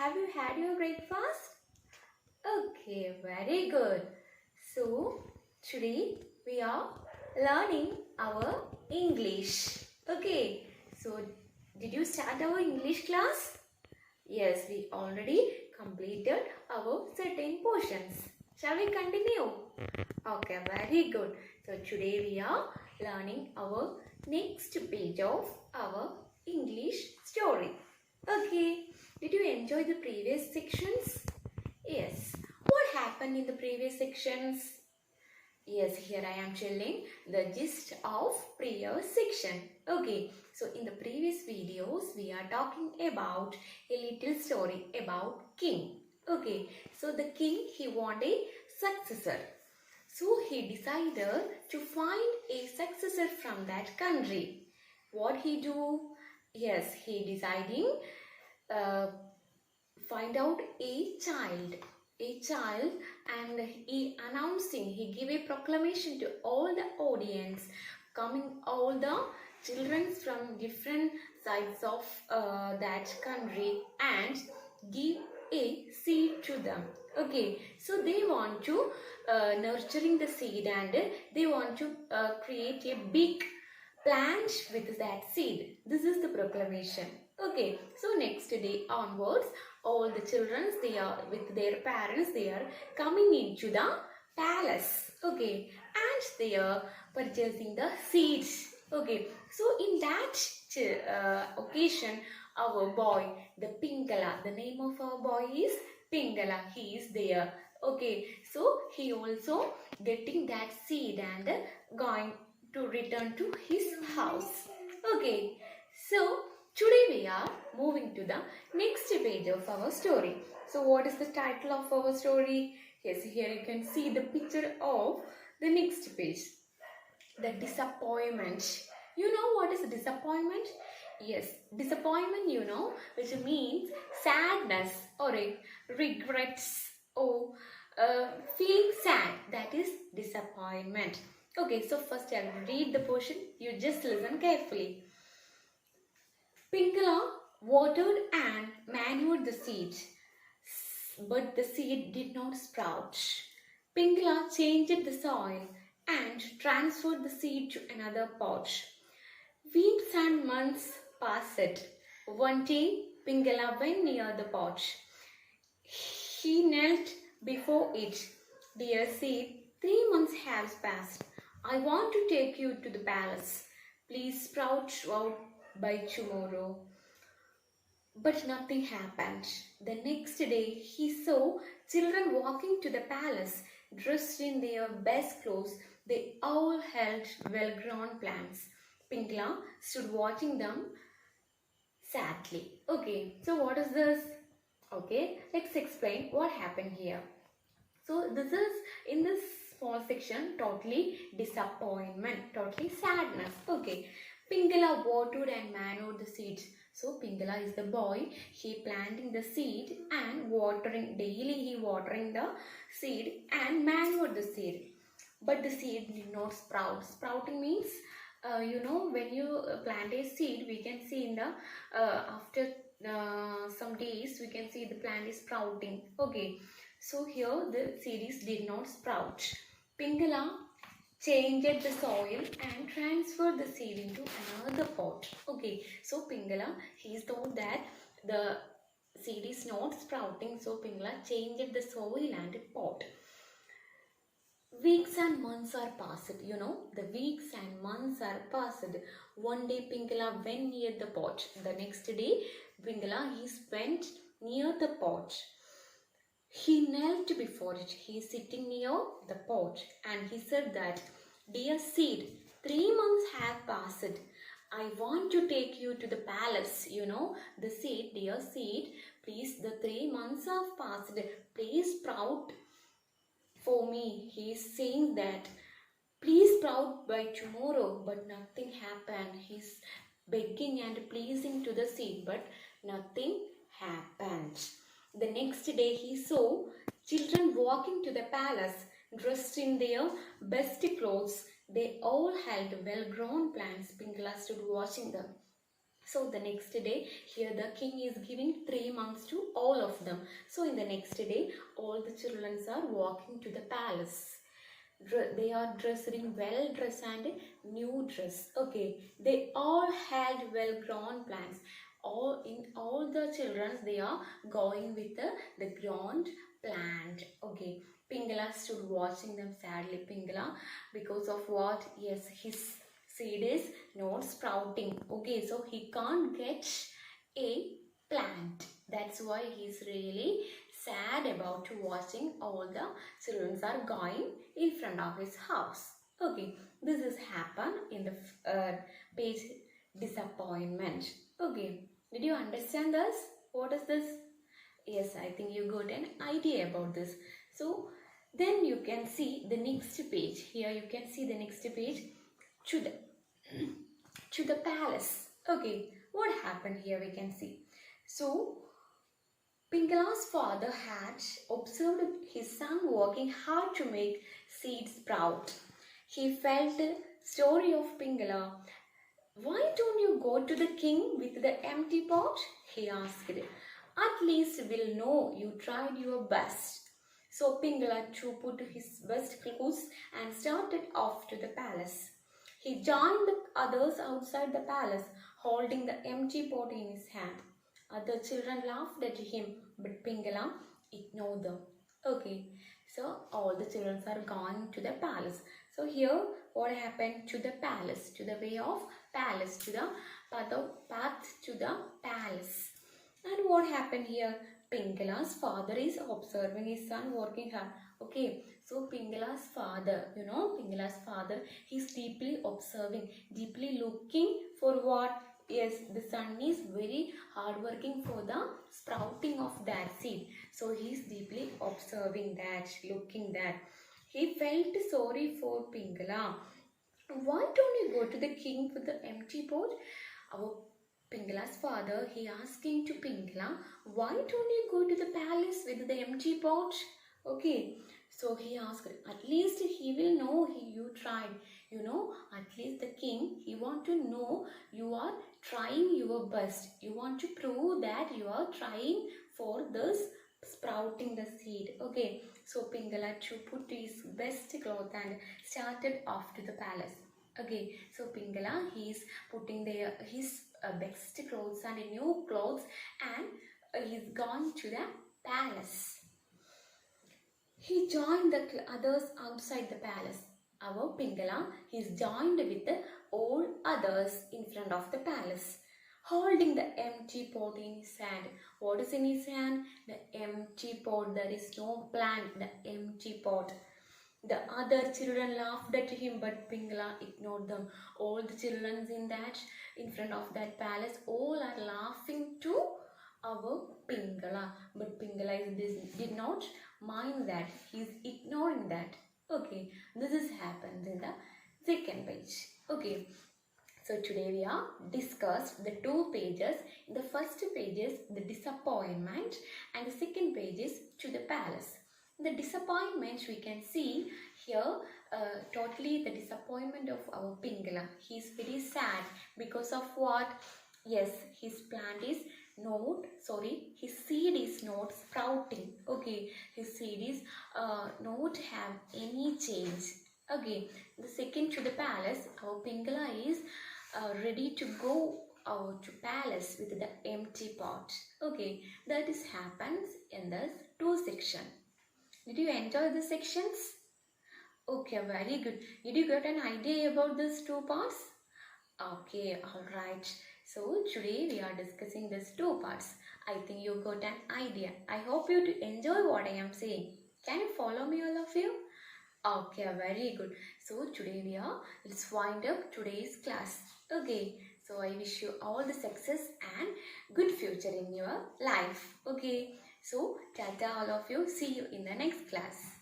have you had your breakfast? Okay, very good. So, today we are learning our English. Okay, so did you start our English class? Yes, we already completed our certain portions. Shall we continue? Okay, very good. So, today we are learning our next page of our English story. Okay, did you enjoy the previous sections? Yes. What happened in the previous sections? Yes, here I am telling the gist of previous section. Okay, so in the previous videos we are talking about a little story about king. Okay, so the king, he wanted a successor. So he decided to find a successor from that country. What he do? Yes, he deciding find out a child, and he announcing, he give a proclamation to all the audience, coming all the children from different sides of that country, and give a seed to them. Okay, so they want to nurturing the seed, and they want to create a big plant with that seed. This is the proclamation. Okay, so next day onwards, all the children, they are with their parents, they are coming into the palace. Okay, and they are purchasing the seeds. Okay, so in that occasion, our boy, the Pingala, the name of our boy is Pingala, he is there. Okay, so he also getting that seed and going to return to his house. Okay, so today we are moving to the next page of our story. So what is the title of our story? Yes, here you can see the picture of the next page. The disappointment. You know what is disappointment? Yes, disappointment, you know, which means sadness or regrets or feeling sad. That is disappointment. Okay, so first I will read the portion. You just listen carefully. Pingala watered and manured the seed, but the seed did not sprout. Pingala changed the soil and transferred the seed to another pot. Weeks and months passed. One day, Pingala went near the pot. He knelt before it. Dear seed, 3 months have passed. I want to take you to the palace. Please sprout out by tomorrow. But nothing happened. The next day, he saw children walking to the palace, dressed in their best clothes. They all held well-grown plants. Pingala stood watching them sadly. Okay, so what is this? Okay, let's explain what happened here. So this is, in this small section, totally disappointment, totally sadness. Okay, Pingala watered and manured the seeds. So Pingala is the boy. He planting the seed and watering, daily he watering the seed and manured the seed. But the seed did not sprout. Sprouting means, you know, when you plant a seed, we can see in the after some days we can see the plant is sprouting. Okay, so here the seeds did not sprout. Pingala changed the soil and transferred the seed into another pot. Okay, so Pingala, he thought that the seed is not sprouting, so Pingala changed the soil and pot. Weeks and months are passed, you know, the weeks and months are passed. One day Pingala went near the pot. The next day Pingala, he went near the pot. He knelt before it. He is sitting near the pot and he said that, dear seed, 3 months have passed. I want to take you to the palace. You know, the seed, dear seed, please, the 3 months have passed. Please sprout for me. He is saying that, please sprout by tomorrow, but nothing happened. He's begging and pleasing to the seed, but nothing happened. The next day he saw children walking to the palace, dressed in their best clothes. They all held well-grown plants. Pingala stood watching them So the next day, here the king is giving 3 months to all of them. So in the next day, all the children are walking to the palace. They are dressed in well dress and new dress. Okay, they all had well grown plans. All the children, they are going with the grown plant. Okay, Pingala stood watching them sadly. Pingala, because of what? Yes, his seed is not sprouting. Okay, so he can't get a plant. That's why he's really sad about watching all the children are going in front of his house. Okay, this is happen in the page disappointment. Okay, did you understand this? What is this? Yes, I think you got an idea about this. So then you can see the next page. Here you can see the next page to the to the palace. Okay, what happened here we can see. So Pingala's father had observed his son working hard to make seeds sprout. He felt the story of Pingala. Why don't you go to the king with the empty pot? He asked. At least we'll know you tried your best. So Pingala too put his best clothes and started off to the palace. He joined the others outside the palace, holding the empty pot in his hand. Other children laughed at him, but Pingala ignored them. Okay, so all the children are going to the palace. So here, what happened to the palace? To the way of palace, to the path to the palace. And what happened here? Pingala's father is observing his son working hard. Okay, so Pingala's father, Pingala's father, he's deeply observing, deeply looking for what? Yes, the son is very hardworking for the sprouting of that seed. So he's deeply observing that, looking that. He felt sorry for Pingala. Why don't you go to the king with the empty pot? Our Pingala's father, he asking to Pingala, why don't you go to the palace with the empty pot? Okay, so he asked, at least he will know you tried. At least the king, he want to know you are trying your best. You want to prove that you are trying for this sprouting the seed. Okay, so Pingala too put his best cloth and started off to the palace. Okay, so Pingala, he is putting his best clothes and new clothes, and he's gone to the palace. He joined the others outside the palace. Our Pingala, he's joined with the all others in front of the palace, holding the empty pot in his hand. What is in his hand? The empty pot. There is no plant. The empty pot. The other children laughed at him, but Pingala ignored them. All the children in front of that palace, all are laughing to our Pingala. But Pingala did not mind that. He's ignoring that. Okay, this is happens in the second page. Okay, so today we are discussed the two pages. In the first page is the disappointment, and the second page is to the palace. The disappointment we can see here, totally the disappointment of our Pingala. He is very sad because of what? Yes, his plant is his seed is not sprouting. Okay, his seed is not have any change. Okay, the second to the palace, our Pingala is ready to go out to palace with the empty pot. Okay, that is happens in this two section. Did you enjoy the sections? Okay, very good. Did you get an idea about these two parts? Okay, alright. So today we are discussing these two parts. I think you got an idea. I hope you enjoy what I am saying. Can you follow me, all of you? Okay, very good. So today let's wind up today's class. Okay, so I wish you all the success and good future in your life. Okay, so tata all of you. See you in the next class.